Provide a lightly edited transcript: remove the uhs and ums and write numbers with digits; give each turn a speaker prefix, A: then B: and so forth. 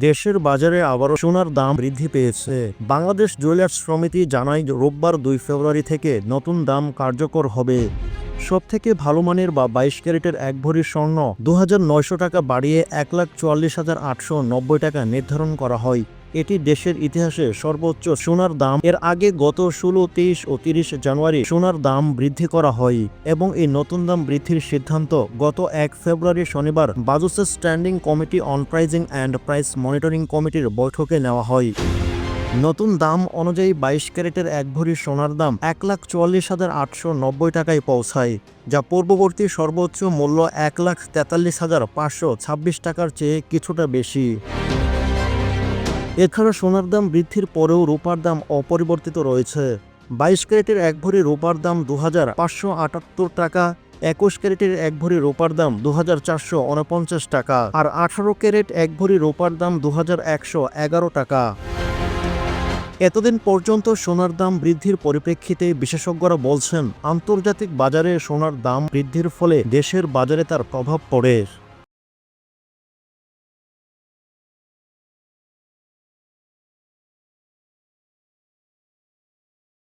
A: দেশের বাজারে আবারও সোনার দাম বৃদ্ধি পেয়েছে। বাংলাদেশ জুয়েলার্স সমিতি জানায় রোববার ২ ফেব্রুয়ারি থেকে নতুন দাম কার্যকর হবে। সবথেকে ভালো মানের বা ২২ ক্যারেটের ১ ভরি স্বর্ণ ২৯০০ টাকা বাড়িয়ে ১,৪৪,৮৯০ টাকা নির্ধারণ করা হয়। এটি দেশের ইতিহাসে সর্বোচ্চ সোনার দাম। এর আগে গত ১৬, ২৩ ও ৩০ জানুয়ারি সোনার দাম বৃদ্ধি করা হয় এবং এই নতুন দাম বৃদ্ধির সিদ্ধান্ত গত ১ ফেব্রুয়ারি শনিবার budget standing committee on pricing and price monitoring কমিটির বৈঠকে নেওয়া হয়। নতুন দাম অনুযায়ী ২২ ক্যারেটের ১ ভরি সোনার দাম ১,৪৪,৮৯০ টাকায় পৌঁছায়, যা পূর্ববর্তী সর্বোচ্চ মূল্য ১,৪৩,৫২৬ টাকার চেয়ে কিছুটা বেশি। এছাড়া সোনার দাম বৃদ্ধির পরেও রূপার দাম অপরিবর্তিত রয়েছে। ২২ ক্যারেটের ১ ভরি রূপার দাম ২,৫৭৮ টাকা, ২১ ক্যারেটের ১ ভরি রূপার দাম ২,৪৪৯ টাকা আর ১৮ ক্যারেট ১ ভরি রূপার দাম ২,১১১ টাকা। এতদিন পর্যন্ত সোনার দাম বৃদ্ধির পরিপ্রেক্ষিতে বিশেষজ্ঞরা বলছেন, আন্তর্জাতিক বাজারে সোনার দাম বৃদ্ধির ফলে দেশের বাজারে তার প্রভাব পড়ে।